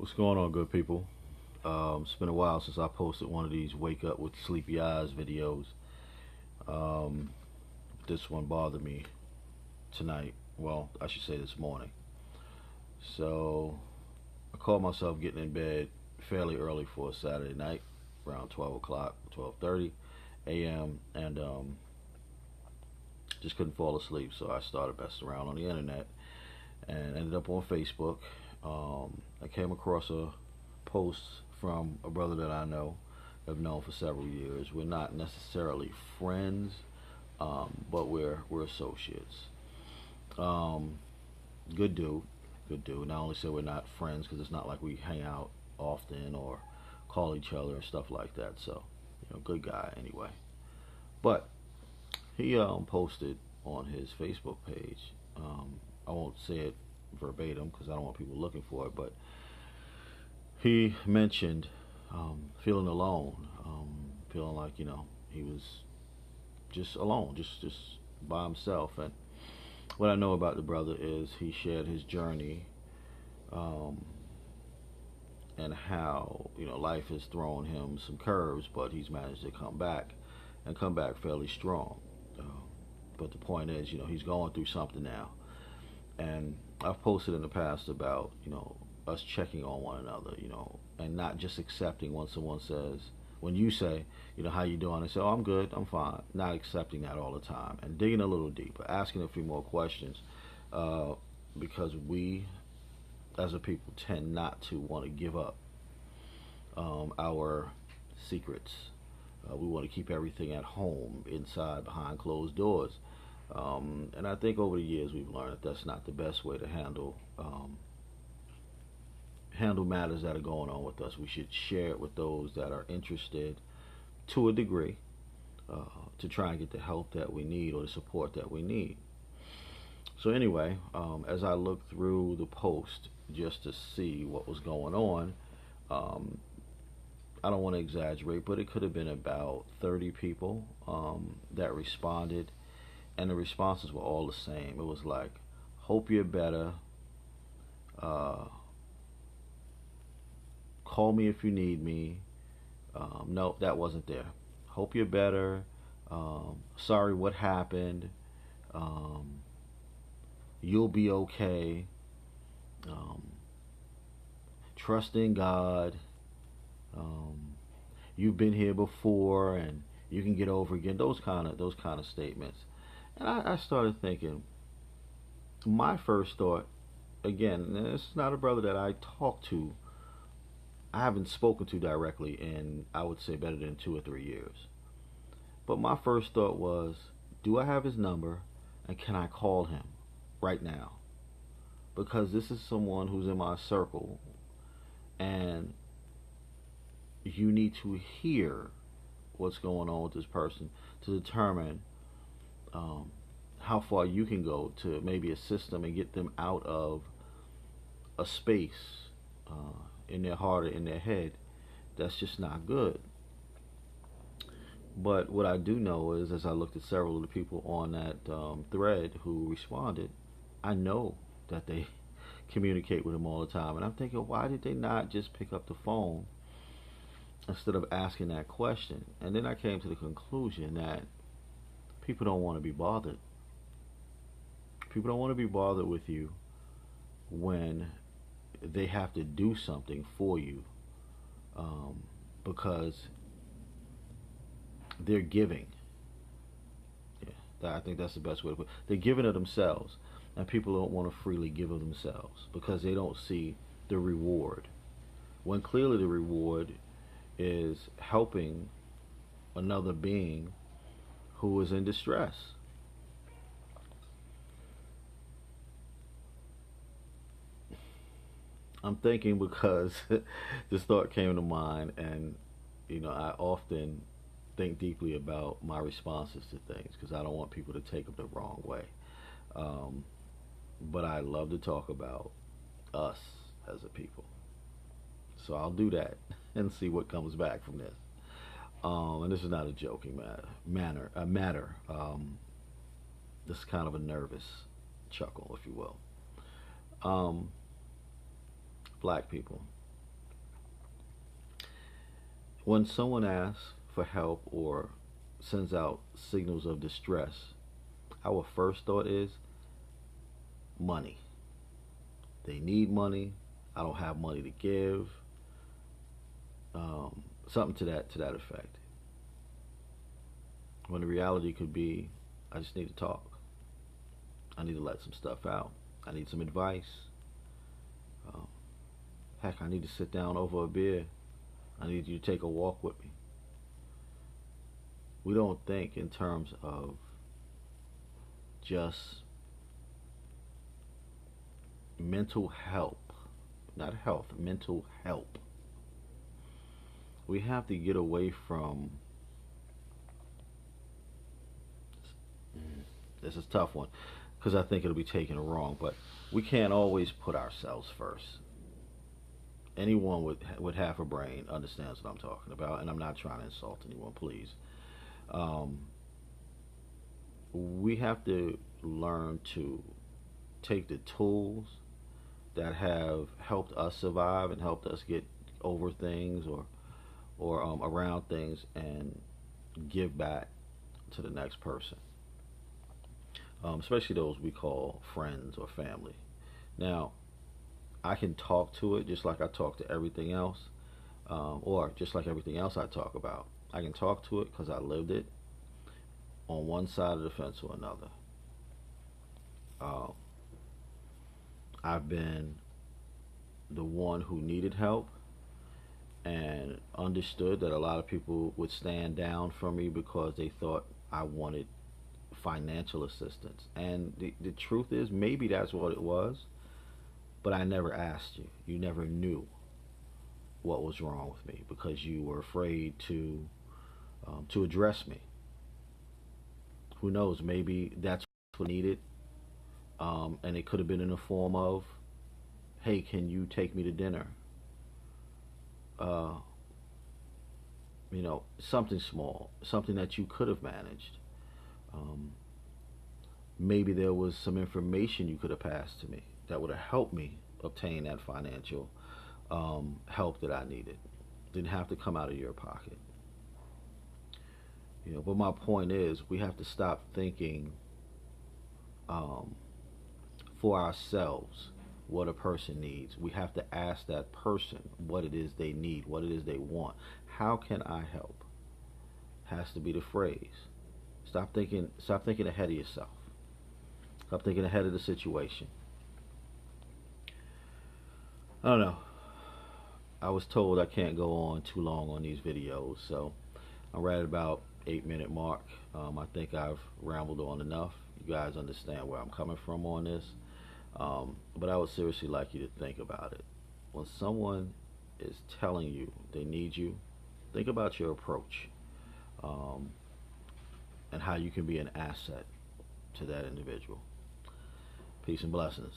What's going on, good people? It's been a while since I posted one of these wake up with sleepy eyes videos. Um, this one bothered me tonight. Well, I should say this morning. So I caught myself getting in bed fairly early for a Saturday night, around 12 o'clock, 12:30 a.m., and just couldn't fall asleep. So I started messing around on the internet and ended up on Facebook. I came across a post from a brother that I know, have known for several years. We're not necessarily friends, but we're associates. Um, Good dude, good dude. Not only say we're not friends because it's not like we hang out often or call each other and stuff like that. So, good guy anyway. But he posted on his Facebook page. I won't say it verbatim because I don't want people looking for it, but he mentioned feeling alone, feeling like he was just alone, just by himself. And what I know about the brother is he shared his journey, um, and how life has thrown him some curves, but he's managed to come back and come back fairly strong. Uh, but the point is, he's going through something now, and I've posted in the past about us checking on one another, and not just accepting when someone says, when you say, how you doing? I say, oh, I'm good, I'm fine. Not accepting that all the time, and digging a little deeper, asking a few more questions, uh, because we, as a people, tend not to want to give up our secrets. We want to keep everything at home, inside, behind closed doors. And I think over the years we've learned that that's not the best way to handle matters that are going on with us. We should share it with those that are interested to a degree, uh, to try and get the help that we need or the support that we need. So anyway, as I looked through the post just to see what was going on, um, I don't want to exaggerate, but it could have been about 30 people that responded, and the responses were all the same. It was like, "Hope you're better. Uh, Call me if you need me." No, that wasn't there. "Hope you're better. Sorry what happened. Um, you'll be okay. Um, Trust in God. Um, you've been here before, and you can get over again." Those kind of statements. And I started thinking. My first thought, again, and this is not a brother that I talk to. I haven't spoken to directly in, I would say, better than 2 or 3 years. But my first thought was, do I have his number, and can I call him right now? Because this is someone who's in my circle, and you need to hear what's going on with this person to determine um, how far you can go to maybe assist them and get them out of a space in their heart or in their head that's just not good. But what I do know is, as I looked at several of the people on that thread who responded, I know that they communicate with him all the time. And I'm thinking, why did they not just pick up the phone instead of asking that question? And then I came to the conclusion that people don't want to be bothered. People don't want to be bothered with you when they have to do something for you, um, because they're giving. Yeah, I think that's the best way to put it. They're giving of themselves, and people don't want to freely give of themselves because they don't see the reward. When clearly the reward is helping another being who is in distress. I'm thinking because this thought came to mind, and I often think deeply about my responses to things because I don't want people to take them the wrong way. Um, but I love to talk about us as a people, so I'll do that and see what comes back from this. And this is not a joking matter. This is kind of a nervous chuckle, if you will. Um, Black people. When someone asks for help or sends out signals of distress, our first thought is money. They need money. I don't have money to give. Something to that effect. When the reality could be, I just need to talk. I need to let some stuff out. I need some advice. Um, Heck, I need to sit down over a beer. I need you to take a walk with me. We don't think in terms of just mental help, not health, mental help. We have to get away from this is a tough one because I think it'll be taken wrong, but we can't always put ourselves first. Anyone with half a brain understands what I'm talking about, and I'm not trying to insult anyone, please. Um, we have to learn to take the tools that have helped us survive and helped us get over things or around things and give back to the next person, especially those we call friends or family. Now, I can talk to it just like I talk to everything else, or just like everything else I talk about. I can talk to it because I lived it on one side of the fence or another. Uh, I've been the one who needed help and understood that a lot of people would stand down from me because they thought I wanted financial assistance. And the truth is, maybe that's what it was, but I never asked you. You never knew what was wrong with me because you were afraid to address me. Who knows? Maybe that's what I needed, and it could have been in the form of, "Hey, can you take me to dinner?" Uh, something small, something that you could have managed. Um, Maybe there was some information you could have passed to me that would have helped me obtain that financial help that I needed. Didn't have to come out of your pocket. But my point is, we have to stop thinking um, for ourselves what a person needs. We have to ask that person what it is they need, what it is they want. How can I help? Has to be the phrase. Stop thinking ahead of yourself. Stop thinking ahead of the situation. I don't know. I was told I can't go on too long on these videos, so I'm right at about 8 minute mark. I think I've rambled on enough. You guys understand where I'm coming from on this. But I would seriously like you to think about it. When someone is telling you they need you, think about your approach, um, and how you can be an asset to that individual. Peace and blessings.